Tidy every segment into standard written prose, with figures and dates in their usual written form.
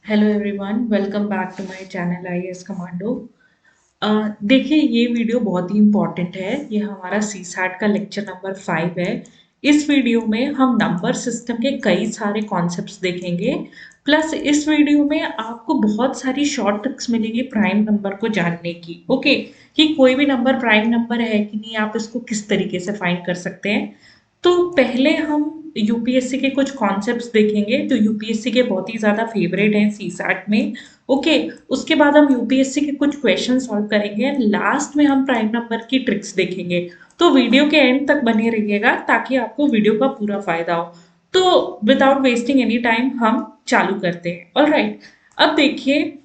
Hello everyone, welcome back to my channel IAS commando. देखिए, ये video बहुत ही important है। ये हमारा सीसैट का लेक्चर नंबर 5 है। इस वीडियो में हम नंबर सिस्टम के कई सारे कॉन्सेप्ट्स देखेंगे। प्लस इस वीडियो में आपको बहुत सारी शॉर्ट ट्रिक्स मिलेंगी प्राइम नंबर को जानने की। ओके, कि कोई भी नंबर प्राइम नंबर है कि नहीं, आप इसको किस तरीके से फाइंड कर सकते हैं। तो पहले हम यूपीएससी के कुछ कॉन्सेप्ट्स देखेंगे जो यूपीएससी के बहुत ही ज़्यादा फेवरेट हैं सीसैट में। ओके, उसके बाद हम यूपीएससी के कुछ क्वेश्चन सॉल्व करेंगे। लास्ट में हम प्राइम नंबर की ट्रिक्स देखेंगे। तो वीडियो के एंड तक बने रहिएगा ताकि आपको वीडियो का पूरा फायदा हो। तो विदाउट वेस्टिंग एनी टाइम हम चालू करते हैं। ऑलराइट, अब देखिए,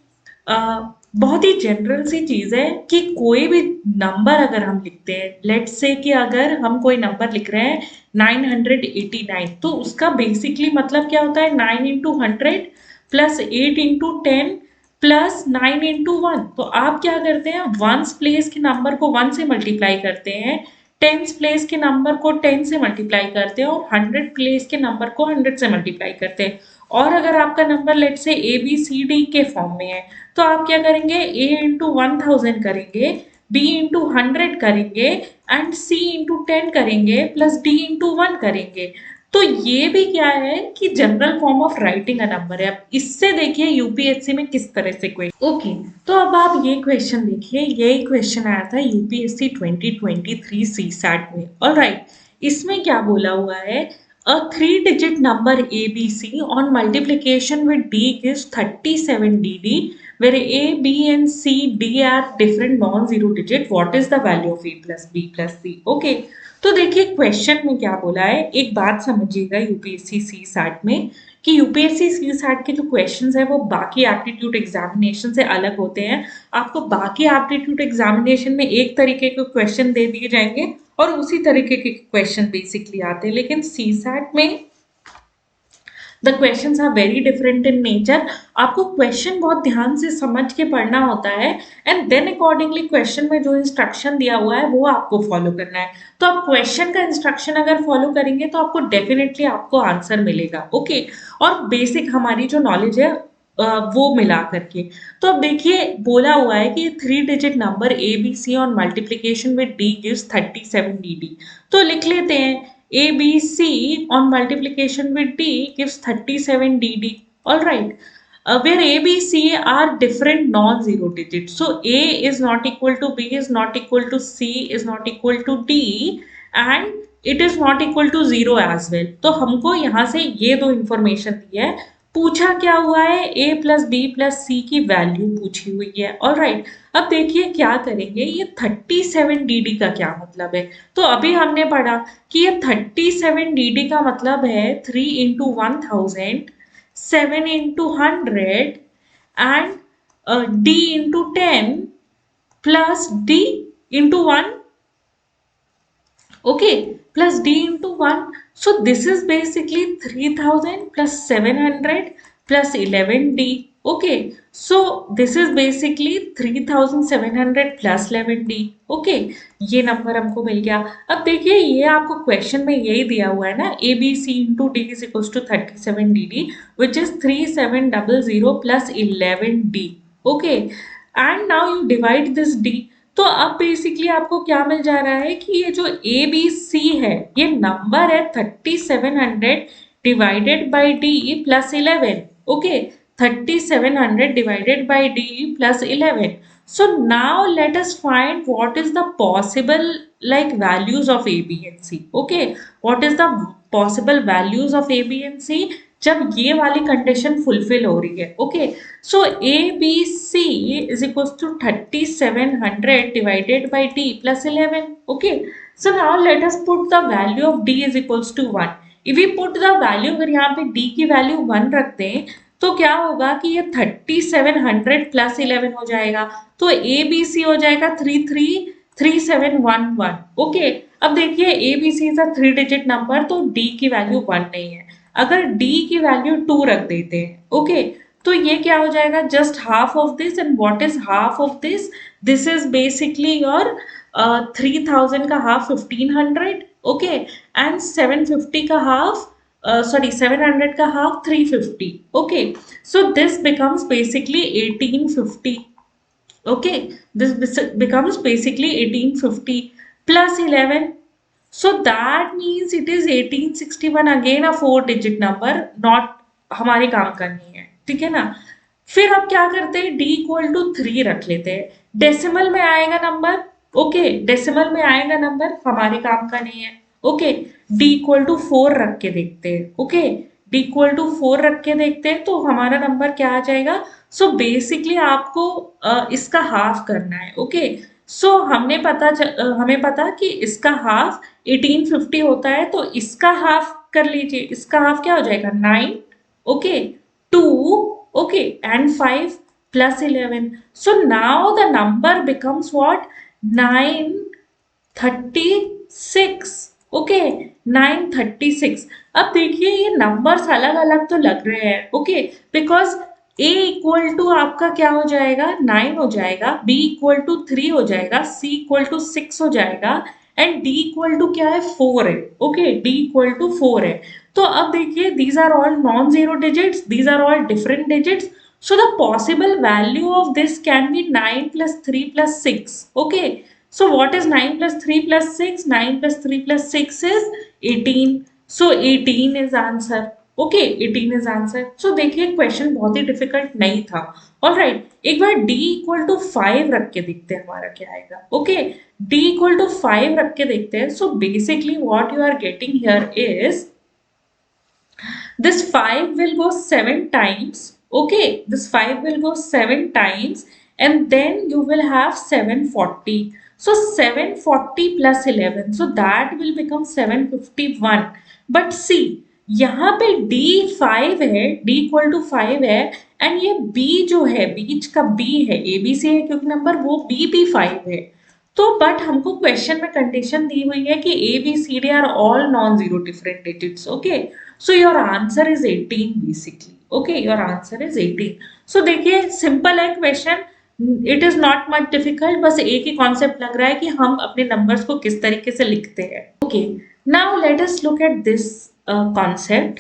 बहुत ही जनरल सी चीज है कि कोई भी नंबर अगर हम लिखते हैं, लेट्स से कि अगर हम कोई नंबर लिख रहे हैं 989, तो उसका बेसिकली मतलब क्या होता है, 9 into 100 plus 8 into 10 plus 9 into 1। तो आप क्या करते हैं, वंस प्लेस के नंबर को 1 से मल्टीप्लाई करते हैं, टेंस प्लेस के नंबर को 10 से मल्टीप्लाई करते हैं और 100 प्लेस के नंबर को 100 से मल्टीप्लाई करते हैं। और अगर आपका नंबर लेट से ए बी सी डी के फॉर्म में है, तो आप क्या करेंगे, ए इंटू 1000 करेंगे, बी इंटू 100 करेंगे एंड सी इंटू 10 करेंगे प्लस डी इंटू 1 करेंगे। तो ये भी क्या है कि general form of writing a number है। अब इससे देखिए यूपीएससी में किस तरह से क्वेश्चन। ओके, तो अब आप ये क्वेश्चन देखिए, यही क्वेश्चन आया था यूपीएससी 2023 सी सैट में। ऑलराइट, इसमें क्या बोला हुआ है, a three-digit number ABC on multiplication with D gives 37DD, where A, B and C, D are different non-zero digit. What is the value of A plus B plus C? Okay, तो देखिए question में क्या बोला है, एक बात समझिएगा UPSC C SAT में, कि यूपीएससी सी सैट के जो क्वेश्चंस है वो बाकी एप्टीट्यूड एग्जामिनेशन से अलग होते हैं। आपको बाकी एप्टीट्यूड एग्जामिनेशन में एक तरीके के क्वेश्चन दे दिए जाएंगे और उसी तरीके के क्वेश्चन बेसिकली आते हैं, लेकिन सीसैट में the questions are very different in nature. आपको क्वेश्चन बहुत ध्यान से समझ के पढ़ना होता है एंड देन अकॉर्डिंगली क्वेश्चन में जो इंस्ट्रक्शन दिया हुआ है वो आपको फॉलो करना है। तो आप क्वेश्चन का इंस्ट्रक्शन अगर फॉलो करेंगे तो आपको डेफिनेटली आपको आंसर मिलेगा। ओके, और बेसिक हमारी जो नॉलेज है वो मिला करके। तो अब देखिए, बोला हुआ है कि 3-digit number A B C on multiplication with D gives 37DD। तो लिख लेते हैं, A B C on multiplication with D gives 37DD. All right. Where A, B, C are different non-zero digits. So A is not equal to B, is not equal to C, is not equal to D, and it is not equal to 0 as well. तो हमको यहाँ से ये दो information दी है। पूछा क्या हुआ है, A प्लस बी प्लस सी की वैल्यू पूछी हुई है। ऑल राइट, अब देखिए क्या करेंगे, ये 37DD का क्या मतलब है। तो अभी हमने पढ़ा कि ये 37DD का मतलब है 3 into 1000, 7 into 100 and D into 10 plus D into 1, okay, plus D into 1. So this is basically 3000 plus 700 plus 11D. Okay, so this is basically 3700 plus 11D. Okay, ये नंबर हमको मिल गया। अब देखिए, ये आपको क्वेश्चन में यही दिया हुआ है ना, A B C into D is equal to 37DD, which is 3700 plus 11D। Okay, and now you divide this D। तो अब बेसिकली आपको क्या मिल जा रहा है कि ये जो ए बी सी है, ये नंबर है 3700 divided by D plus 11। Okay, 3700 divided by d plus 11. So now let us find what is the possible like values of a, b and c. Okay, what is the possible values of a, b and c जब ये वाली condition fulfil हो रही है। Okay, so A B C is equal to 3700 divided by D plus 11। Okay, so now let us put the value of D is equal to 1। If we put the value, अगर यहाँ पे D की value 1 रखते हैं तो क्या होगा कि ये 3700 प्लस 11 हो जाएगा। तो ए बी सी हो जाएगा 333711। ओके, अब देखिए A B C is a 3-digit number, तो डी की वैल्यू 1 नहीं है। अगर डी की वैल्यू 2 रख देते हैं, ओके, तो ये क्या हो जाएगा, just half of this. And what is half of this, this is basically your 3000 का हाफ 1500। ओके, एंड 750 का हाफ sorry, 700 का half 350. Okay, so this becomes basically 1850. Okay, this becomes basically 1850 plus 11. So that means it is 1861, again a 4 digit number, not हमारे काम का नहीं है, ठीक है ना। फिर अब क्या करते हैं, d इक्वल टू 3 रख लेते हैं, डेसिमल में आएगा नंबर। ओके, डेसिमल में आएगा नंबर, हमारे काम का नहीं है। ओके, d इक्वल टू 4 रख के देखते हैं। ओके, d इक्वल टू 4 रख के देखते हैं तो हमारा नंबर क्या आ जाएगा। सो बेसिकली आपको इसका हाफ करना है। ओके, सो हमें पता कि इसका हाफ 1850 होता है, तो इसका हाफ कर लीजिए। इसका हाफ क्या हो जाएगा, 9। Okay, 2, okay, and 5 plus 11. So now the number becomes what, 936. Okay, 936। अब देखिए ये नंबर्स अलग अलग तो लग रहे हैं। Okay, because a equal to आपका क्या हो जाएगा, 9 हो जाएगा, b इक्वल टू 3 हो जाएगा, c इक्वल टू 6 हो जाएगा, एंड d इक्वल टू क्या है, 4 है। ओके, d इक्वल टू 4 है। तो अब देखिए these are all non zero digits, these are all different digits. So the possible value of this can be 9 plus 3 plus 6. Okay. So what is 9 plus 3 plus 6? 9 plus 3 plus 6 is 18. So 18 is answer. Okay, 18 is answer. So देखिए question बहुत ही difficult नहीं था। All right, एक बार d equal to 5 रख के देखते हैं हमारा क्या आएगा। ओके, d इक्वल टू 5 रख के देखते हैं। So basically what you are getting here is this 5 will go 7 times. Okay, this 5 will go 7 times, and then you will have 740. So 740 plus 11, so that will become 751. But see, यहाँ पे d 5 है, d equal to 5 है, and ये b जो है, बीच का b है, a b c है क्योंकि नंबर, वो b भी 5 है। तो बट हमको क्वेश्चन में कंडीशन दी हुई है कि A B C D are all non zero different digits. Okay, so your answer is 18 basically. Okay, your answer is 18. So देखिए सिंपल है question, it is not much difficult, बस एक ही concept लग रहा है कि हम अपने नंबर्स को किस तरीके से लिखते हैं। Okay, now let us look at this concept.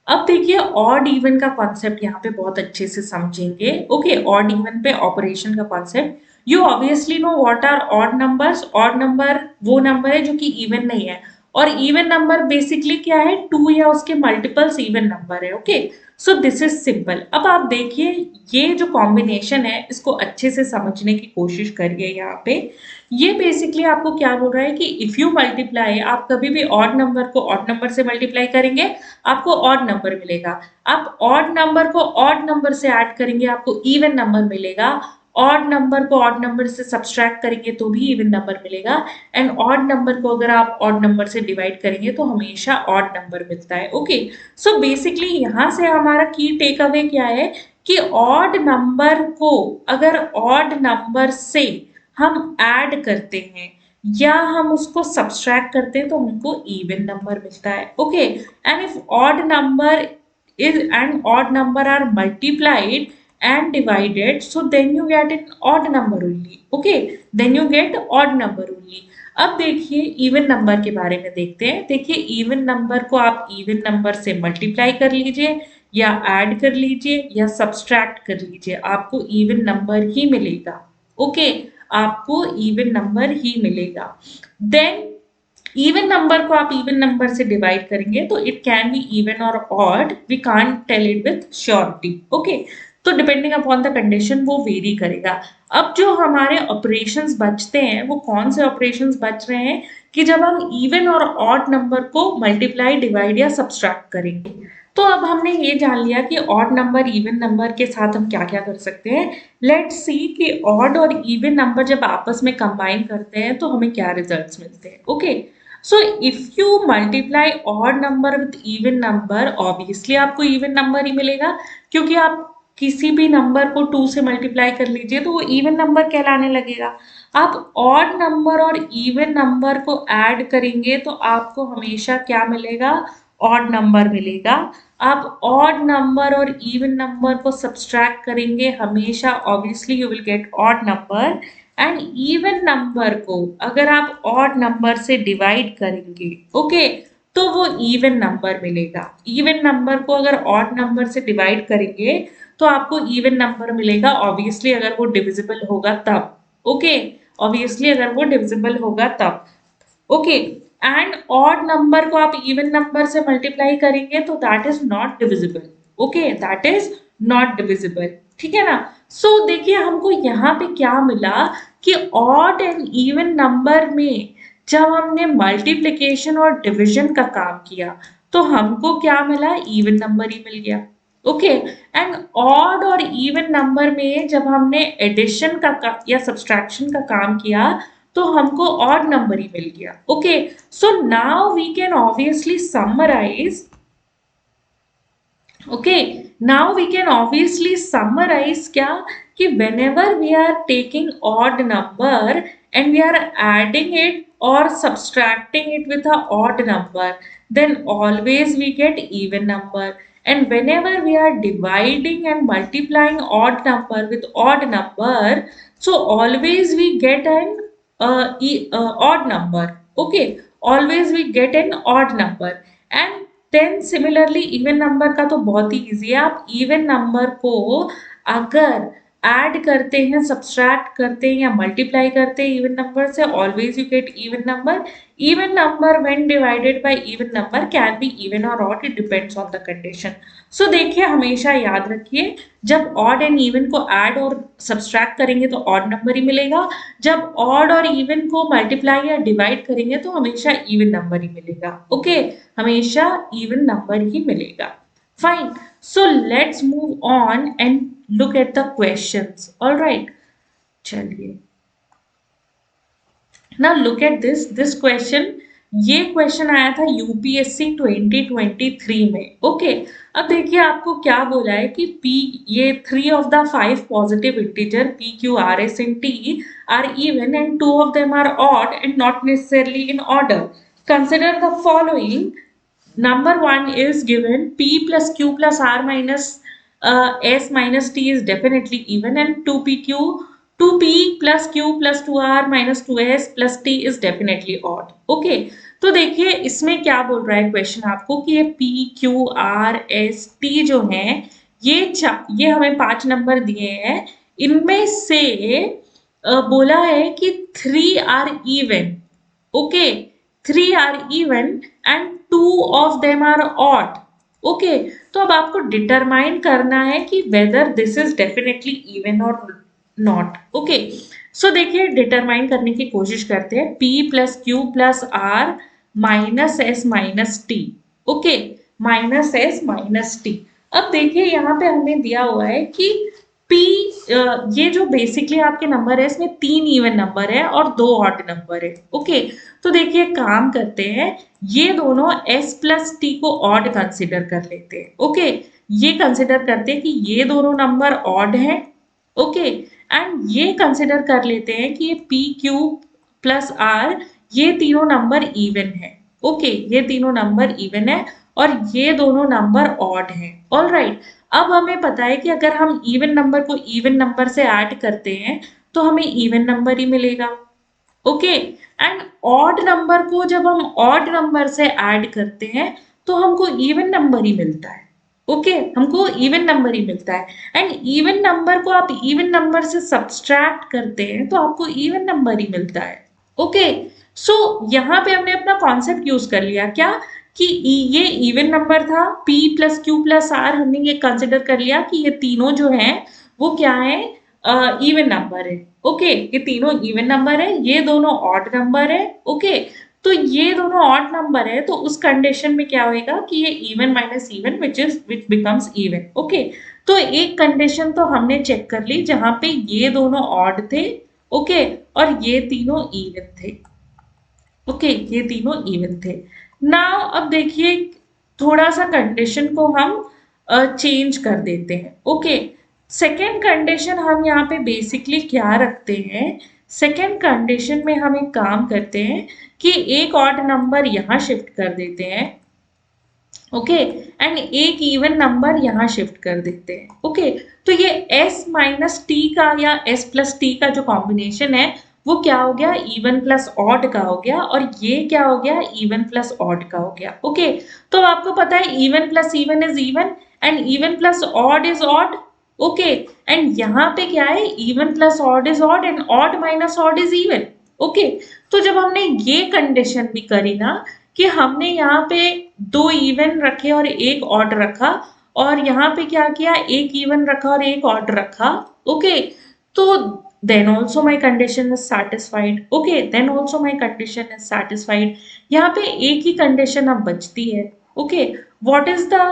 अब देखिए ऑड इवन का कॉन्सेप्ट यहाँ पे बहुत अच्छे से समझेंगे। ओके, ऑड इवन पे ऑपरेशन का concept, you obviously know what are odd numbers. Odd number वो नंबर है जो कि इवन नहीं है, और इवन नंबर बेसिकली क्या है, 2 या उसके मल्टीपल्स इवन नंबर है। Okay, so this is simple. अब आप देखिए ये जो कॉम्बिनेशन है इसको अच्छे से समझने की कोशिश करिए। यहाँ पे ये बेसिकली आपको क्या बोल रहा है कि इफ यू मल्टीप्लाई, आप कभी भी ऑड नंबर को ऑड नंबर से मल्टीप्लाई करेंगे आपको ऑड नंबर मिलेगा। आप ऑड नंबर को ऑड नंबर से ऐड करेंगे आपको इवन नंबर मिलेगा। ऑड नंबर को ऑड नंबर से सब्सट्रैक्ट करेंगे तो भी इवन नंबर मिलेगा, एंड ऑड नंबर को अगर आप ऑड नंबर से डिवाइड करेंगे तो हमेशा ऑड नंबर मिलता है। ओके, सो बेसिकली यहाँ से हमारा की टेक अवे क्या है कि ऑड नंबर को अगर ऑड नंबर से हम ऐड करते हैं या हम उसको सब्सट्रैक्ट करते हैं तो हमको इवन नंबर मिलता है। Okay, and if odd number is and odd number are multiplied and divided, so then you get an odd number only. Okay, then you get odd number only. अब देखिए even number के बारे में देखते हैं। देखिए इवन नंबर को आप इवन नंबर से मल्टीप्लाई कर लीजिए या ऐड कर लीजिए या सब्सट्रैक्ट कर लीजिए, आपको इवन नंबर ही मिलेगा। ओके, आपको इवन नंबर ही मिलेगा। देन इवन नंबर को आप इवन नंबर से डिवाइड करेंगे तो इट कैन बी इवन और odd, we can't tell it with surety. Okay, तो डिपेंडिंग अपॉन द कंडीशन वो वेरी करेगा। अब जो हमारे ऑपरेशंस बचते हैं वो कौन से ऑपरेशंस बच रहे हैं कि जब हम इवन और ऑड नंबर को मल्टीप्लाई, डिवाइड या सब्सट्रैक्ट करेंगे। तो अब हमने ये जान लिया कि ऑड नंबर इवन नंबर के साथ हम क्या क्या कर सकते हैं। लेट्स सी कि ऑड और इवन नंबर जब आपस में कंबाइन करते हैं तो हमें क्या रिजल्ट्स मिलते हैं। Okay, so if you multiply odd number with even number, obviously आपको even number ही मिलेगा, क्योंकि आप किसी भी नंबर को 2 से मल्टीप्लाई कर लीजिए तो वो इवन नंबर कहलाने लगेगा। आप ऑड नंबर और इवन नंबर को ऐड करेंगे तो आपको हमेशा क्या मिलेगा, ऑड नंबर मिलेगा। आप ऑड नंबर और इवन नंबर को सब्सट्रैक्ट करेंगे हमेशा obviously you will get odd number, and even number को अगर आप ऑड नंबर से डिवाइड करेंगे, ओके, तो वो इवन नंबर मिलेगा। इवन नंबर को अगर ऑड नंबर से डिवाइड करेंगे तो आपको इवन नंबर मिलेगा, ऑब्वियसली अगर वो डिविजिबल होगा तब। ओके, ऑब्वियसली अगर वो डिविजिबल होगा तब। ओके, एंड ऑड नंबर को आप इवन नंबर से मल्टीप्लाई करेंगे तो that is not divisible. Okay, that is not divisible, ठीक है ना। सो देखिए हमको यहाँ पे क्या मिला कि ऑड एंड इवन नंबर में जब हमने मल्टीप्लिकेशन और डिवीजन का काम किया तो हमको क्या मिला, इवन नंबर ही मिल गया। ओके, एंड ऑड और इवन नंबर में जब हमने एडिशन का या सब्सट्रैक्शन का काम किया तो हमको ऑड नंबर ही मिल गया। Okay, so now we can obviously summarise. Okay, now we can obviously summarise क्या, कि whenever we are taking odd number and we are adding it or subtracting it with a odd number, then always we get even number, and whenever we are dividing and multiplying odd number with odd number, so always we get an odd number. Okay, always we get an odd number. And then similarly even number का तो बहुत ही easy है। आप even number को अगर add करते हैं, subtract करते हैं या मल्टीप्लाई करते हैं इवन नंबर से, always you get even number. Even number when divided by even number can be even और odd, it depends on the condition. So देखिए हमेशा याद रखिए, जब ऑड एंड इवन को ऐड और सब्सट्रैक्ट करेंगे तो ऑड नंबर ही मिलेगा, जब ऑड और इवन को मल्टीप्लाई या डिवाइड करेंगे तो हमेशा इवन नंबर ही मिलेगा। ओके, हमेशा इवन नंबर ही मिलेगा। Fine, so let's move on and look at the questions. Alright, चलिए now look at this question. ये क्वेश्चन आया था यूपीएससी 2023 में। ओके, अब देखिए आपको क्या बोला है कि P, ये 3 of the 5 positive integer P, Q, R, S and T are even and 2 of them are odd and not necessarily in order. Consider the following. Number 1 is given P plus Q plus R minus S minus T is definitely even, and 2P plus Q plus 2R minus 2S plus T is definitely odd. Okay, तो देखिए इसमें क्या बोल रहा है question आपको कि ये P, Q, R, S, T जो हैं ये हमें 5 नंबर दिए हैं, इनमें से बोला है कि 3 are even. Okay, 3 are even and 2 of them are odd. Okay, तो अब आपको डिटरमाइन करना है कि whether this is definitely even और नॉट। ओके, सो देखिए डिटरमाइन करने की कोशिश करते हैं। P plus Q plus R minus S minus T. Okay, minus S minus T. अब देखिए यहाँ पे हमें दिया हुआ है कि P, ये जो बेसिकली आपके नंबर है इसमें 3 इवन नंबर है और 2 ऑड नंबर है। ओके, तो देखिए काम करते हैं, ये दोनों S प्लस टी को ऑड कंसिडर कर लेते हैं। ओके, ये कंसिडर करते हैं कि ये दोनों नंबर ऑड हैं। ओके, एंड ये कंसिडर कर लेते हैं कि ये P, Q प्लस R ये तीनों नंबर इवन है। ओके, ये तीनों नंबर इवन है और ये दोनों नंबर ऑड हैं। ऑलराइट, अब हमें पता है कि अगर हम इवन नंबर को इवन नंबर से ऐड करते हैं तो हमें इवन नंबर ही मिलेगा। ओके, एंड ऑड नंबर को जब हम ऑड नंबर से ऐड करते हैं तो हमको इवन नंबर ही मिलता है। ओके, हमको इवन नंबर ही मिलता है, एंड इवन नंबर को आप इवन नंबर से सब्सट्रैक्ट करते हैं तो आपको इवन नंबर ही मिलता है। ओके, सो यहाँ पे हमने अपना कॉन्सेप्ट यूज कर लिया क्या, कि ये इवन नंबर था P plus Q plus R, हमने ये कंसिडर कर लिया कि ये तीनों जो हैं वो क्या है, इवन नंबर है। ओके, ये तीनों इवन नंबर है, ये दोनों ऑड नंबर है। ओके, तो ये दोनों ऑड नंबर है तो उस कंडीशन में क्या होएगा कि ये even minus even which becomes even. Okay, तो एक कंडीशन तो हमने चेक कर ली जहां पे ये दोनों ऑड थे। ओके, और ये तीनों इवन थे। ओके, ये तीनों इवन थे। नाउ अब देखिए थोड़ा सा कंडीशन को हम चेंज कर देते हैं। ओके, सेकेंड कंडीशन हम यहाँ पे बेसिकली क्या रखते हैं, सेकेंड कंडीशन में हम एक काम करते हैं कि एक ऑड नंबर यहाँ शिफ्ट कर देते हैं। ओके, एंड एक इवन नंबर यहाँ शिफ्ट कर देते हैं। ओके, तो ये S माइनस टी का या S प्लस टी का जो कॉम्बिनेशन है वो क्या हो गया, इवन प्लस ऑड का हो गया, और ये क्या हो गया, इवन प्लस ऑड का हो गया। ओके, तो आपको पता है even plus even is even and even plus odd is odd. Okay, and यहाँ पे क्या है, even plus odd is odd and odd minus odd is even. Okay, तो जब हमने ये कंडीशन भी करी ना कि हमने यहाँ पे 2 इवन रखे और एक ऑड रखा, और यहाँ पे क्या किया, एक इवन रखा और एक ऑड रखा। ओके, तो then also my condition is satisfied। okay, then also my condition is satisfied। यहाँ पे एक ही कंडीशन अब बचती है। okay, what is the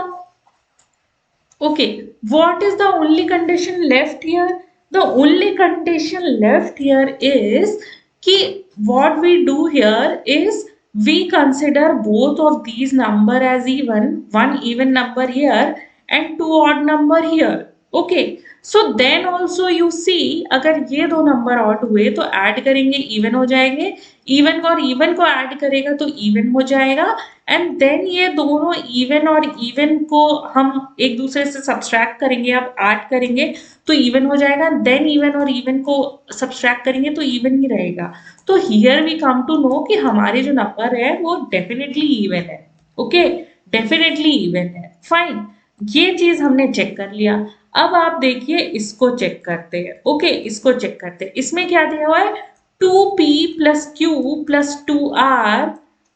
Okay, what is the only condition left here? The only condition left here is कि what we do here is we consider both of these number as even, one even number here and two odd number here। Okay, so then also you see अगर ये दो number odd हुए तो add करेंगे even हो जाएंगे, even और even को ऐड करेगा तो इवन हो जाएगा, एंड देन ये दोनों इवन और इवन को हम एक दूसरे से सब्सट्रैक्ट करेंगे, अब ऐड करेंगे तो इवन हो जाएगा, देन इवन और इवन को सब्सट्रैक्ट करेंगे तो इवन ही रहेगा। तो here we come to know कि हमारे जो नंबर है वो डेफिनेटली इवन है। ओके, डेफिनेटली इवन है। फाइन, ये चीज हमने चेक कर लिया। अब आप देखिए इसको चेक करते हैं। ओके, इसको चेक करते हैं। इसमें क्या दिया हुआ है, 2p plus Q plus 2r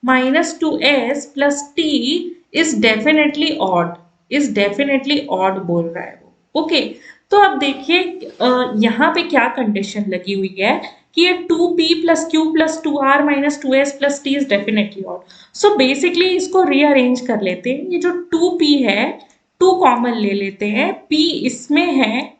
minus 2s plus t is definitely odd, is definitely odd बोल रहा है वो। ओके, तो अब देखिए यहाँ पे क्या कंडीशन लगी हुई है कि ये 2p plus Q plus 2r minus 2s plus t is definitely odd. So basically इसको रीअरेंज कर लेते हैं। ये जो 2p है, 2 कॉमन ले लेते हैं, p इसमें है,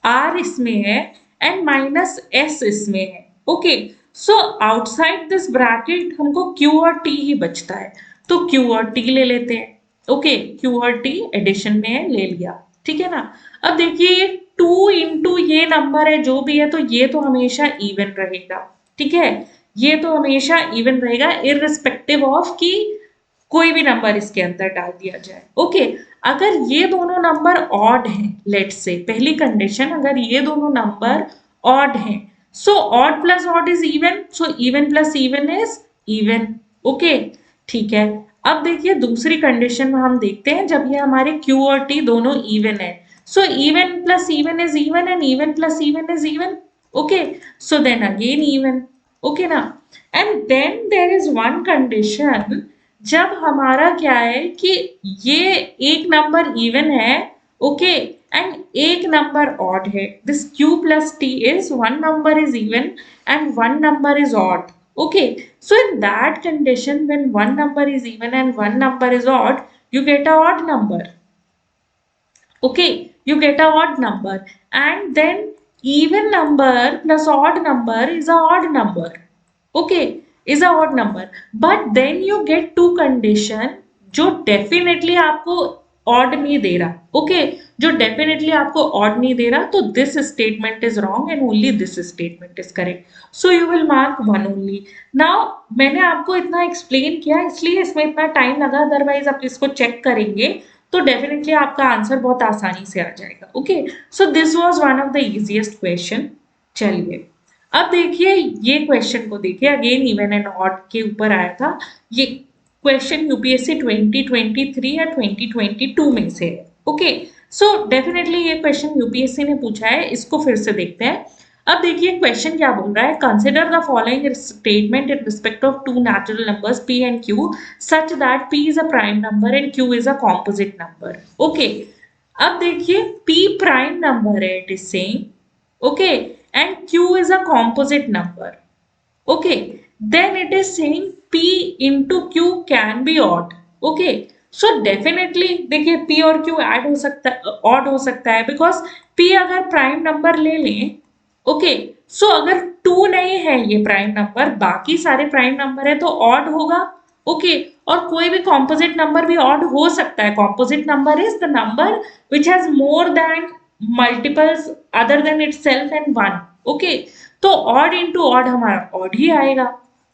r इसमें है एंड माइनस s इसमें है। Okay, so outside this bracket हमको q और t ही बचता है, तो q और t ले लेते हैं। ओके, q और t एडिशन में है, ले लिया, ठीक है ना। अब देखिए 2 इंटू ये नंबर है जो भी है, तो ये तो हमेशा इवन रहेगा, ठीक है, ये तो हमेशा इवन रहेगा इररिस्पेक्टिव ऑफ कि कोई भी नंबर इसके अंदर डाल दिया जाए। ओके, अगर ये दोनों नंबर ऑड हैं, लेट्स से पहली कंडीशन, अगर ये दोनों नंबर ऑड हैं, so odd plus odd is even, so even plus even is even. Okay, ठीक है। अब देखिए दूसरी कंडीशन में हम देखते हैं जब ये हमारे Q और T दोनों इवन है, so even plus even is even and even plus even is even. Okay, so then again even. Okay ना, and then there is one condition जब हमारा क्या है कि ये एक नंबर इवन है, ओके, एंड एक नंबर ऑड है। This Q plus T is one number is even and one number is odd। Okay, so in that condition when one number is even and one number is odd, you get a odd number। Okay, you get a odd number, and then even number plus odd number is a odd number। Okay, is a odd number, but then you get two condition जो definitely आपको odd नहीं दे रहा। okay, जो definitely आपको odd नहीं दे रहा, तो this statement is wrong and only this statement is correct, so you will mark 1 only। now मैंने आपको इतना explain किया इसलिए इसमें इतना time लगा, otherwise आप इसको check करेंगे तो डेफिनेटली आपका आंसर बहुत आसानी से आ जाएगा। Okay, so this was one of the easiest question. चलिए अब देखिए ये क्वेश्चन को देखिए, अगेन इवन एंड ऑड के ऊपर आया था। ये क्वेश्चन यूपीएससी 2023 या 2022 में से है। ओके, सो डेफिनेटली ये क्वेश्चन यूपीएससी ने पूछा है, इसको फिर से देखते हैं। अब देखिए क्वेश्चन क्या बोल रहा है, consider the following statement in respect of two natural numbers p and q such that p is a prime number and q is a composite number. Okay, अब देखिए p प्राइम नंबर है, it is saying, okay, and q is a composite number. Okay, then it is saying p into q can be odd. Okay, so definitely देखिए p और q odd हो सकता है, odd हो सकता है, because p अगर प्राइम नंबर ले लें, ओके, सो अगर 2 नहीं है ये प्राइम नंबर, बाकी सारे प्राइम नंबर है तो ऑड होगा। ओके, और कोई भी कॉम्पोजिट नंबर भी ऑड हो सकता है। Composite number is the number which has more than multiples other than itself and 1। Okay, तो ऑड इनटू ऑड हमारा ऑड ही आएगा।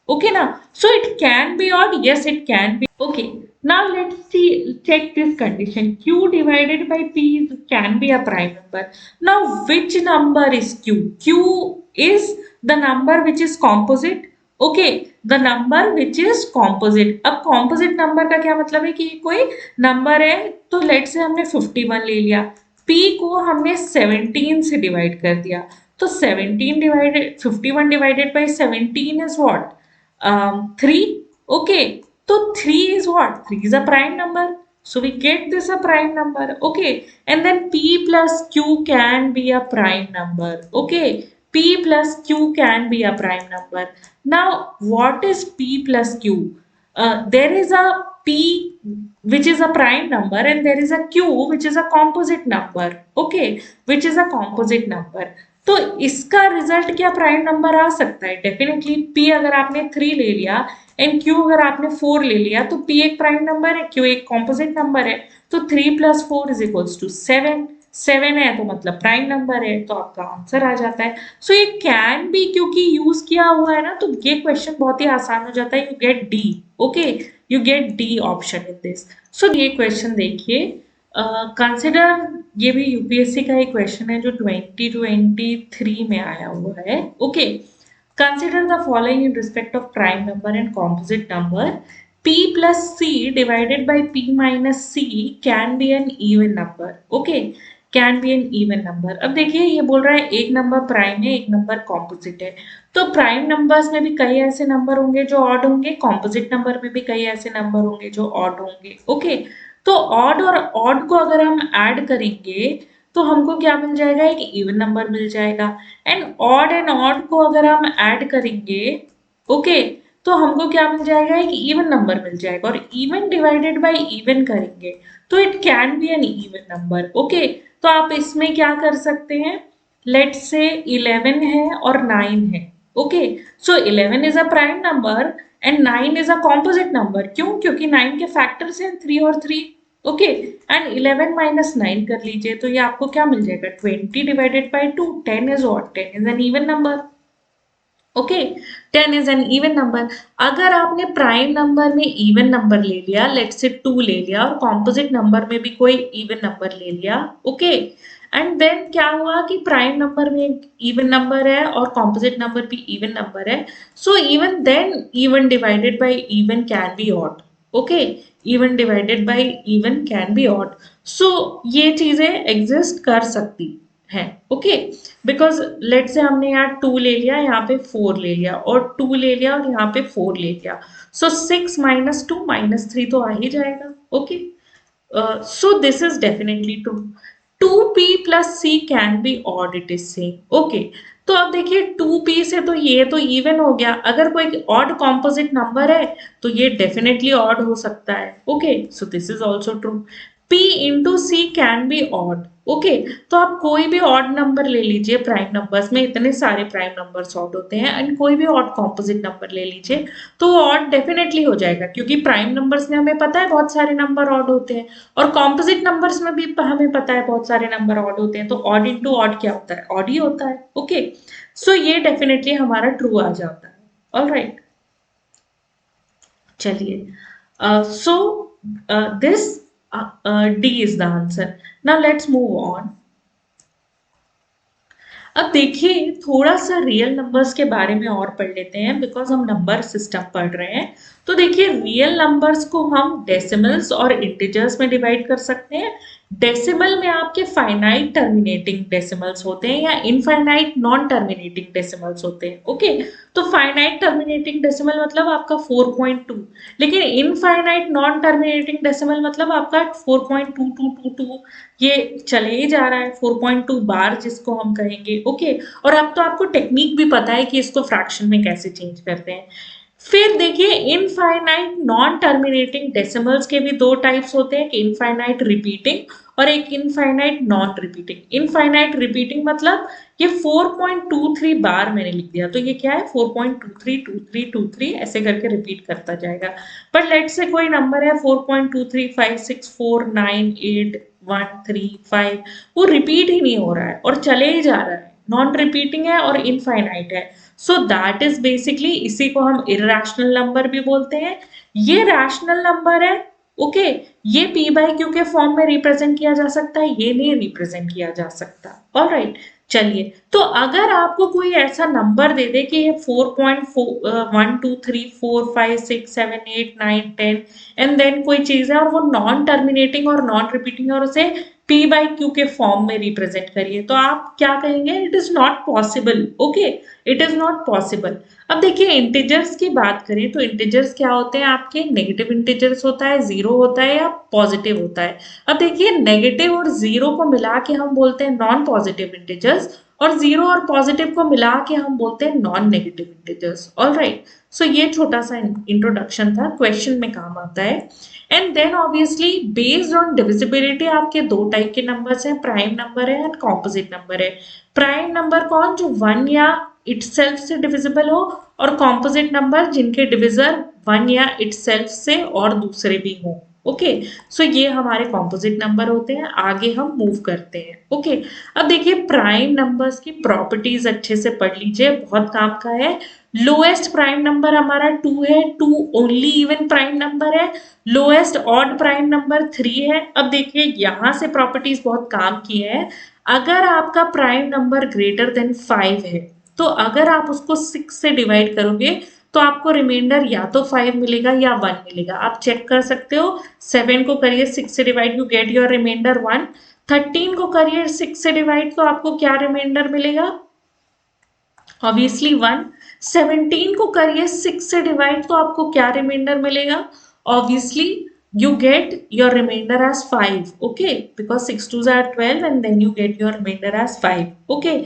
ओके ना, so it can be odd, yes it can B. Okay, now let's see, check this condition, q divided by p can be a prime number। now which number is q? q is the number which is composite, okay, the number which is composite. अब composite number का क्या मतलब है कि कोई number है, तो late से हमने 51 ले लिया, p को हमने 17 से डिवाइड कर दिया, तो 17 divided 51 divided by 17 is what, 3, okay, so 3 is what, 3 is a prime number, so we get this a prime number, okay, and then p plus q can be a prime number, okay, p plus q can be a prime number. Now what is p plus q? There is a p which is a prime number and there is a q which is a composite number, okay, which is a composite number. तो इसका result क्या prime number आ सकता है? Definitely p अगर आपने 3 ले लिया and q अगर आपने 4 ले लिया, तो p एक प्राइम नंबर है, q एक कॉम्पोजिट नंबर है, तो 3 प्लस 4 इज इक्वल्स टू 7, 7 है तो मतलब प्राइम नंबर है, तो आपका आंसर आ जाता है। सो ये कैन बी क्योंकि यूज किया हुआ है ना, तो ये क्वेश्चन बहुत ही आसान हो जाता है, you get D, okay, you get D option in this. So ये क्वेश्चन देखिए, कंसिडर, ये भी यूपीएससी का एक क्वेश्चन है जो 2023 में आया हुआ है, okay. Consider the following in respect of prime number and composite number, p plus c divided by p minus c can be an even number, okay, can be an even number। अब देखिए ये बोल रहा है एक number prime है, एक number composite है, तो प्राइम नंबर्स में भी कई ऐसे नंबर होंगे जो ऑड होंगे, कॉम्पोजिट नंबर में भी कई ऐसे नंबर होंगे जो ऑड होंगे, ओके। तो ऑड और ऑड को अगर हम ऐड करेंगे तो हमको क्या मिल जाएगा, एक इवन नंबर मिल जाएगा, एंड ऑड को अगर हम ऐड करेंगे, ओके, तो हमको क्या मिल जाएगा, एक इवन नंबर मिल जाएगा, और इवन डिवाइडेड बाय इवन करेंगे तो it can be an even number, okay. तो आप इसमें क्या कर सकते हैं, लेट से 11 है और 9 है, okay, so 11 is a prime number and 9 is a composite number, क्यों, क्योंकि 9 के फैक्टर्स हैं 3 और 3, ओके, एंड 11 माइनस 9 कर लीजिए, तो ये आपको क्या मिल जाएगा, 20 divided by 2, 10 is what, 10 is an even number, okay, 10 is an even number. अगर आपने प्राइम नंबर में इवन नंबर ले लिया, लेट से 2 ले लिया, और कॉम्पोजिट नंबर में भी कोई इवन नंबर ले लिया, ओके, एंड देन क्या हुआ कि प्राइम नंबर में एक इवन नंबर है और कॉम्पोजिट नंबर भी इवन नंबर है, so even then even divided by even can be odd, okay, even divided by even can be odd. So ये चीजें एग्जिस्ट कर सकती है, ओके, बिकॉज लेट से हमने यहाँ 2 ले लिया, यहाँ पे 4 ले लिया, और 2 ले लिया और यहाँ पे 4 ले लिया, सो 6 माइनस 2 माइनस 3 तो आ ही जाएगा, okay. So this is definitely true, 2p plus c can be odd, it is saying, okay। तो अब देखिए 2p से तो ये तो इवन हो गया, अगर कोई ऑड कॉम्पोजिट नंबर है तो ये डेफिनेटली ऑड हो सकता है, okay, so this is also true, p into C can be odd, okay. तो आप कोई भी ऑड नंबर ले लीजिए, प्राइम नंबर्स में इतने सारे प्राइम नंबर्स ऑड होते हैं, एंड कोई भी ऑड कॉम्पोजिट नंबर ले लीजिए तो ऑड डेफिनेटली हो जाएगा, क्योंकि प्राइम नंबर्स में हमें पता है बहुत सारे नंबर ऑड होते हैं, और कॉम्पोजिट नंबर्स में भी हमें पता है बहुत सारे नंबर ऑड होते हैं, तो ऑड इंटू ऑड क्या होता है, ऑड ही होता है, ओके। सो ये डेफिनेटली हमारा ट्रू आ जाता है, ऑलराइट। चलिए, so this D is the answer. Now let's move on. अब देखिए थोड़ा सा रियल नंबर्स के बारे में और पढ़ लेते हैं, बिकॉज हम नंबर सिस्टम पढ़ रहे हैं। तो देखिए रियल नंबर्स को हम डेसिमल्स और इंटीजर्स में डिवाइड कर सकते हैं। डेसिमल में आपके फाइनाइट टर्मिनेटिंग डेसिमल्स होते हैं या इनफाइनाइट नॉन टर्मिनेटिंग डेसिमल्स होते हैं, ओके। तो फाइनाइट टर्मिनेटिंग डेसिमल मतलब आपका 4.2, लेकिन इनफाइनाइट नॉन टर्मिनेटिंग डेसिमल मतलब आपका 4.2222, ये चले ही जा रहा है 4.2 बार जिसको हम कहेंगे, ओके। और अब तो आपको टेक्निक भी पता है कि इसको फ्रैक्शन में कैसे चेंज करते हैं। फिर देखिए इनफाइनाइट नॉन टर्मिनेटिंग डेसिमल्स के भी दो टाइप्स होते हैं, एक इनफाइनाइट रिपीटिंग और एक infinite non repeating. Infinite repeating मतलब ये 4.23 बार मैंने लिख दिया, तो ये क्या है 4.232323 ऐसे करके रिपीट करता जाएगा। बट लेट से कोई नंबर है 4.2356498135, वो रिपीट ही नहीं हो रहा है और चले ही जा रहा है, नॉन रिपीटिंग है और इनफाइनाइट है। सो दैट इज बेसिकली, इसी को हम इरैशनल नंबर भी बोलते हैं। ये रैशनल नंबर है, ओके, ये p बाई क्यू के फॉर्म में रिप्रेजेंट किया जा सकता है, ये नहीं रिप्रेजेंट किया जा सकता, ऑलराइट। चलिए, तो अगर आपको कोई ऐसा नंबर दे दे कि ये 4.1 2 3 4 5 6 7 8 9 10 एंड देन कोई चीज है और वो नॉन टर्मिनेटिंग और नॉन रिपीटिंग और उसे p बाई क्यू के फॉर्म में रिप्रेजेंट करिए, तो आप क्या कहेंगे? It is not possible. Okay, it is not possible. अब देखिए इंटीजर्स की बात करें तो इंटीजर्स क्या होते हैं आपके? नेगेटिव इंटीजर्स होता है, जीरो होता है या पॉजिटिव होता है। अब देखिए नेगेटिव और जीरो को मिला के हम बोलते हैं नॉन पॉजिटिव इंटीजर्स, और जीरो और पॉजिटिव को मिला के हम बोलते हैं non negative integers. All right, so ये छोटा सा इंट्रोडक्शन था, क्वेश्चन में काम आता है। And then obviously based on divisibility आपके दो टाइप के नंबर्स हैं, प्राइम नंबर है एंड कॉम्पोजिट नंबर है। प्राइम नंबर कौन? जो वन या इटसेल्फ से डिविजिबल हो, और कॉम्पोजिट नंबर जिनके डिविजर वन या इटसेल्फ से और दूसरे भी हों। ओके, सो ये हमारे कॉम्पोजिट नंबर होते हैं। आगे हम मूव करते हैं। ओके, अब देखिए प्राइम नंबर्स की प्रॉपर्टीज अच्छे से पढ़ लीजिए, बहुत काम का है। लोएस्ट प्राइम नंबर हमारा 2 है, 2 ओनली इवन प्राइम नंबर है। लोएस्ट ऑड प्राइम नंबर 3 है। अब देखिए यहाँ से प्रॉपर्टीज बहुत काम की है। अगर आपका प्राइम नंबर ग्रेटर देन 5 है, तो अगर आप उसको 6 से डिवाइड करोगे तो आपको रिमाइंडर या तो 5 मिलेगा या 1 मिलेगा। आप चेक कर सकते हो। 7 को करिए 6 से divide, you get your remainder 1। 13 को करिए 6 से डिवाइड, तो आपको क्या रिमाइंडर मिलेगा? ऑब्वियसली 1। 17 को करिए 6 से डिवाइड, तो आपको क्या रिमाइंडर मिलेगा? Obviously you get your remainder as 5. Okay, because 6 2s are 12 and then you get your remainder as 5. Okay,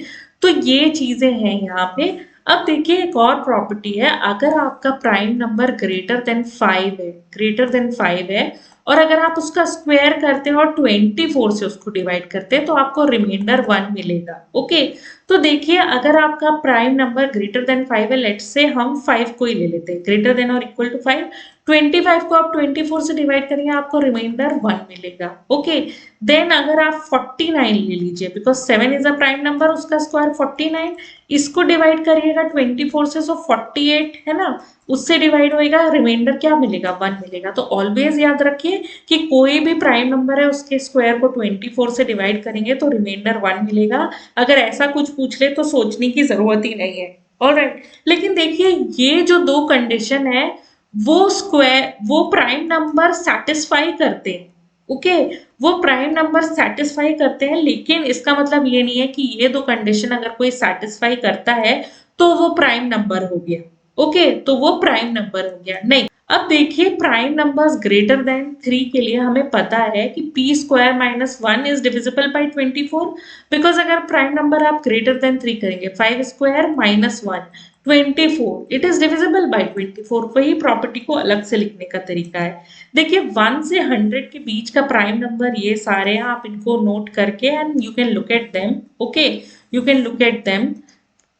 तो ये चीजें हैं यहाँ पे। अब देखिए एक और प्रॉपर्टी है, अगर आपका प्राइम नंबर ग्रेटर देन 5 है, ग्रेटर देन 5 है, और अगर आप उसका स्क्वायर करते हैं और 24 से उसको डिवाइड करते हैं, तो आपको रिमाइंडर 1 मिलेगा। ओके, तो देखिए अगर आपका प्राइम नंबर ग्रेटर देन 5 है, लेट्स से हम 5 को ही ले लेते हैं, ग्रेटर देन और इक्वल टू 5, 25 को आप 24 से डिवाइड करेंगे, आपको रिमाइंडर 1 मिलेगा। ओके, देन अगर आप 49 ले लीजिए, because 7 is a prime number, उसका स्क्वायर 49, इसको डिवाइड करिएगा 24 से, सो 48 है ना, उससे डिवाइड होएगा, रिमाइंडर क्या मिलेगा? 1 मिलेगा। तो ऑलवेज याद रखिए कि कोई भी प्राइम नंबर है उसके स्क्वायर को 24 से डिवाइड करेंगे तो रिमाइंडर 1 मिलेगा। अगर ऐसा कुछ पूछ ले तो सोचने की जरूरत ही नहीं है। ऑलराइट, लेकिन देखिए ये जो दो कंडीशन है वो प्राइम नंबर सेटिस्फाई करते हैं। ओके, वो प्राइम नंबर सेटिस्फाई करते हैं, लेकिन इसका मतलब ये नहीं है कि ये दो कंडीशन अगर कोई सेटिस्फाई करता है तो वो प्राइम नंबर हो गया। ओके, तो वो प्राइम नंबर हो गया नहीं। अब देखिए प्राइम नंबर्स ग्रेटर देन 3 के लिए हमें पता है कि p square minus 1 is divisible by 24, because अगर प्राइम नंबर आप ग्रेटर देन 3 करेंगे, 5 square minus 1 24, it is divisible by 24। वही प्रॉपर्टी को अलग से लिखने का तरीका है। देखिए 1 से 100 के बीच का प्राइम नंबर ये सारे हैं, आप इनको नोट करके and you can look at them. Okay, you can look at them.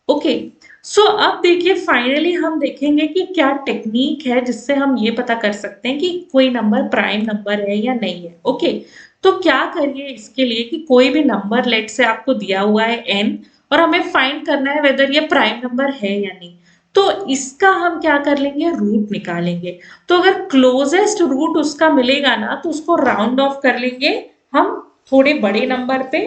Okay, so अब देखिए फाइनली हम देखेंगे कि क्या टेक्निक है जिससे हम ये पता कर सकते हैं कि कोई नंबर प्राइम नंबर है या नहीं है। ओके, तो क्या करिए इसके लिए कि कोई भी नंबर लेट से आपको दिया हुआ है n, और हमें फाइंड करना है वेदर ये प्राइम नंबर है या नहीं। तो इसका हम क्या कर लेंगे? रूट निकालेंगे। तो अगर क्लोजेस्ट रूट उसका मिलेगा ना, तो उसको राउंड ऑफ कर लेंगे हम थोड़े बड़े नंबर पे।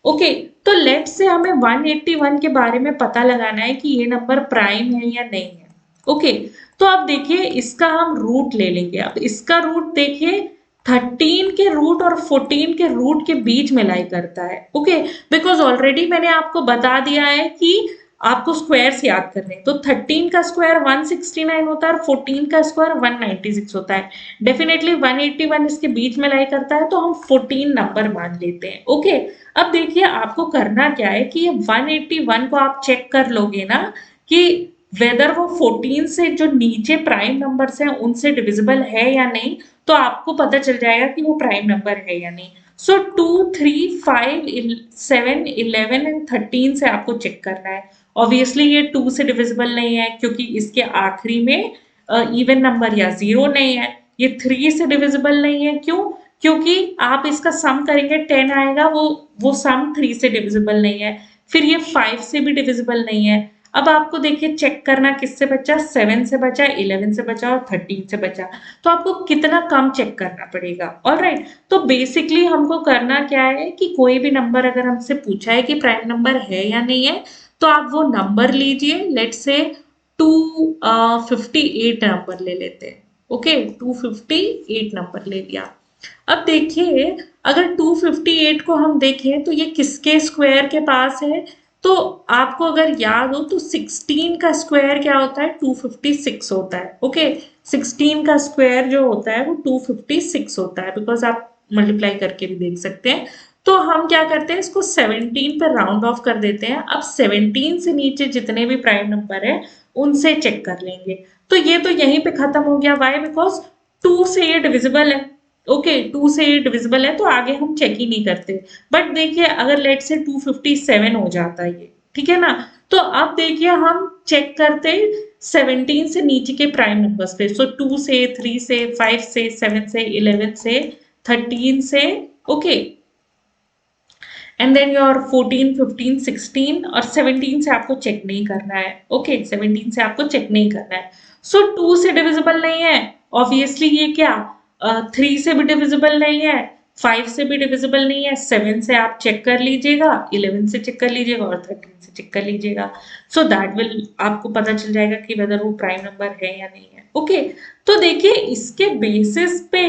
ओके, तो लेट से हमें 181 के बारे में पता लगाना है कि ये नंबर प्राइम है या नहीं है। ओके, तो अब देखिए इसका हम रूट ले लेंगे। अब इसका रूट देखिए 13 के रूट और 14 के रूट के बीच में लाई करता है। ओके, बिकॉज ऑलरेडी मैंने आपको बता दिया है कि आपको स्क्वायर्स याद करने, तो 13 का स्क्वायर 169 होता है और 14 का स्क्वायर 196 होता है। डेफिनेटली 181 इसके बीच में लाई करता है, तो हम 14 नंबर मान लेते हैं। ओके, अब देखिए आपको करना क्या है कि ये 181 को आप चेक कर लोगे ना कि वेदर वो 14 से जो नीचे प्राइम नंबर्स हैं उनसे डिविजिबल है या नहीं, तो आपको पता चल जाएगा कि वो प्राइम नंबर है या नहीं। सो 2 3 5 7 11 एंड 13 से आपको चेक करना है। ऑब्वियसली ये 2 से डिविजिबल नहीं है क्योंकि इसके आखिरी में इवन नंबर या 0 नहीं है। ये 3 से डिविजिबल नहीं है, क्यों? क्योंकि आप इसका सम करेंगे 10 आएगा, वो सम 3 से डिविजिबल नहीं है। फिर ये 5 से भी डिविजिबल नहीं है। अब आपको देखिए चेक करना किससे बचा, 7 से बचा, 11 से बचा और 13 से बचा, तो आपको कितना कम चेक करना पड़ेगा। ऑलराइट, तो बेसिकली हमको करना क्या है कि कोई भी नंबर अगर हमसे पूछा है कि प्राइम नंबर है या नहीं है, तो आप वो नंबर लीजिए। लेट्स से 258 नंबर ले लेते हैं। ओके, 258 नंबर ले लिया। अब देखिए अगर 258 को हम देखें तो ये किसके स्क्वायर के पास है, तो आपको अगर याद हो तो 16 का स्क्वायर क्या होता है, 256 होता है। ओके, 16 का स्क्वायर जो होता है वो 256 होता है, बिकॉज आप मल्टीप्लाई करके भी देख सकते हैं। तो हम क्या करते हैं, इसको 17 पर राउंड ऑफ कर देते हैं। अब 17 से नीचे जितने भी प्राइम नंबर है उनसे चेक कर लेंगे। तो ये तो यहीं पे खत्म हो गया। वाई? बिकॉज 2 से ये डिविजिबल है। ओके, 2 से ये डिविजिबल है तो आगे हम चेक ही नहीं करते। बट देखिए अगर लेट से 257 हो जाता है ये, ठीक है ना, तो अब देखिए हम चेक करते 17 से नीचे के प्राइम नंबर्स पे। सो 2 से, 3 से, 5 से, 7 से, 11 से, 13 से, ओके, एंड देन योर 14, 15, 16 और 17 से आपको चेक नहीं करना है। ओके, 17 से आपको चेक नहीं करना है। सो 2 से डिविजिबल नहीं है, ऑब्वियसली ये क्या 3 से भी डिविजिबल नहीं है, 5 से भी डिविजिबल नहीं है, 7 से आप चेक कर लीजिएगा, 11 से चेक कर लीजिएगा और 13 से चेक कर लीजिएगा। सो दैट विल आपको पता चल जाएगा कि वेदर वो प्राइम नंबर है या नहीं है। ओके, तो देखिए इसके बेसिस पे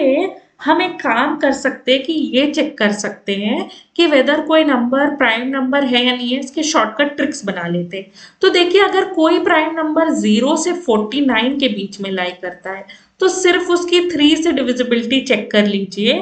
हम एक काम कर सकते हैं कि ये चेक कर सकते हैं कि वेदर कोई नंबर प्राइम नंबर है या नहीं है। इसके शॉर्टकट ट्रिक्स बना लेते हैं। तो देखिए अगर कोई प्राइम नंबर 0 से 49 के बीच में लाई करता है तो सिर्फ उसकी 3 से डिविजिबिलिटी चेक कर लीजिए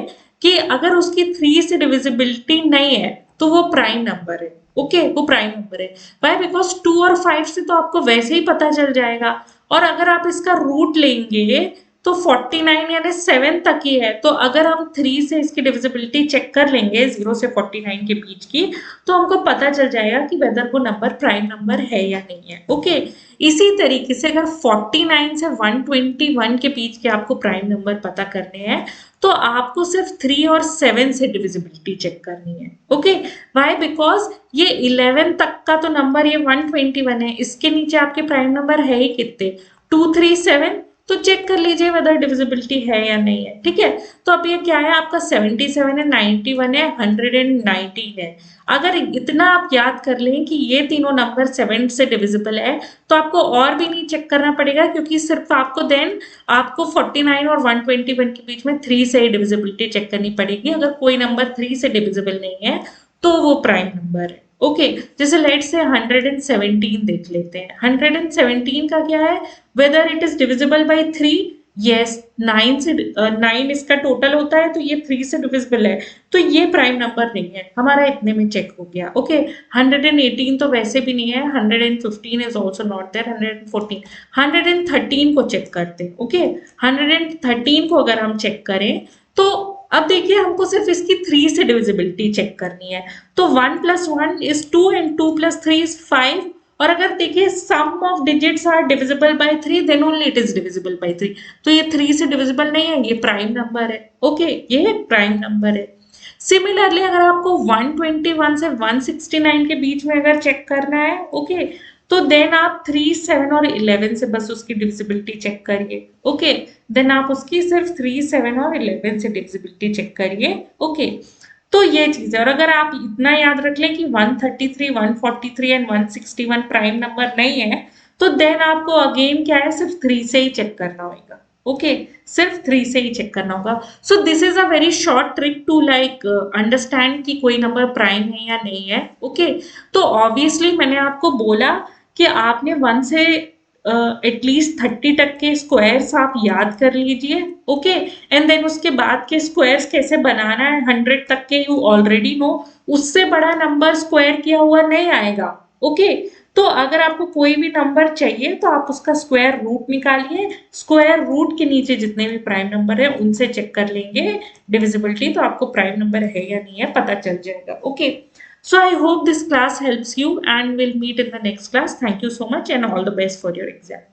कि अगर उसकी 3 से डिविजिबिलिटी नहीं है तो वो प्राइम नंबर है। ओके, वो प्राइम नंबर है। वाई? बिकॉज 2 और 5 से तो आपको वैसे ही पता चल जाएगा। और अगर आप इसका रूट लेंगे तो 49 यानी 7 तक ही है। तो अगर हम 3 से इसकी डिविजिबिलिटी चेक कर लेंगे 0 से 49 के बीच की, तो हमको पता चल जाएगा कि वेदर वो नंबर प्राइम नंबर है या नहीं है। ओके, इसी तरीके से अगर 49 से 121 के बीच के आपको प्राइम नंबर पता करने हैं तो आपको सिर्फ 3 और 7 से डिविजिबिलिटी चेक करनी है। Okay, Y? बिकॉज ये 11 तक का तो नंबर ये 121 है, इसके नीचे आपके प्राइम नंबर है ही कितने, 2, 3, 7। तो चेक कर लीजिए वेदर डिविजिबिलिटी है या नहीं है। ठीक है, तो अब ये क्या है आपका 77 है, 91 है, 119 है। अगर इतना आप याद कर लें कि ये तीनों नंबर 7 से डिविजिबल है तो आपको और भी नहीं चेक करना पड़ेगा, क्योंकि सिर्फ आपको देन आपको 49 और 121 के बीच में 3 से डिविजिबिलिटी चेक करनी पड़ेगी। अगर कोई नंबर 3 से डिविजिबल नहीं है तो वो प्राइम नंबर है। ओके, जैसे लेट से 117 देख लेते हैं। 117 का क्या है, whether it is divisible by 3। Yes, 9 से 9 इसका टोटल होता है तो ये 3 से डिविजिबल है, तो ये प्राइम नंबर नहीं है हमारा, इतने में चेक हो गया। ओके, 118 तो वैसे भी नहीं है, 115 इज ऑल्सो नॉट देयर, 114, 113 को चेक करते हैं। ओके, 113 को अगर हम चेक करें तो अब देखिए हमको सिर्फ इसकी 3 से डिविजिबिलिटी चेक करनी है। तो 1 + 1 is 2 and 2 + 3 is 5। और अगर देखिए sum of digits are divisible by 3 then only it is divisible by 3। तो ये 3 से डिविजिबल नहीं है, ये प्राइम नंबर है। ओके, ये प्राइम नंबर है। सिमिलरली अगर आपको 121 से 169 के बीच में अगर चेक करना है, ओके, तो देन आप 3, 7 और 11 से बस उसकी डिविजिबिलिटी चेक करिए। ओके, देन आप उसकी सिर्फ 3, 7 और 11 से डिविजिबिलिटी चेक करिए। ओके, तो ये चीज है। और अगर आप इतना याद रख लें कि 133, 143 एंड 161 प्राइम नंबर नहीं है, तो देन आपको अगेन क्या है, सिर्फ 3 से ही चेक करना होगा। ओके, सिर्फ 3 से ही चेक करना होगा। So this is a very short trick to like understand कि कोई नंबर प्राइम है या नहीं है। ओके, तो ऑब्वियसली मैंने आपको बोला कि आपने 1 से एटलीस्ट 30 तक के स्क्वायर्स आप याद कर लीजिए। ओके, एंड देन उसके बाद के स्क्वायर्स कैसे बनाना है 100 तक के यू ऑलरेडी नो। उससे बड़ा नंबर स्क्वायर किया हुआ नहीं आएगा। ओके, तो अगर आपको कोई भी नंबर चाहिए तो आप उसका स्क्वायर रूट निकालिए, स्क्वायर रूट के नीचे जितने भी प्राइम नंबर है उनसे चेक कर लेंगे डिविजिबिलिटी, तो आपको प्राइम नंबर है या नहीं है पता चल जाएगा। Okay, so I hope this class helps you and we'll meet in the next class. Thank you so much and all the best for your exam.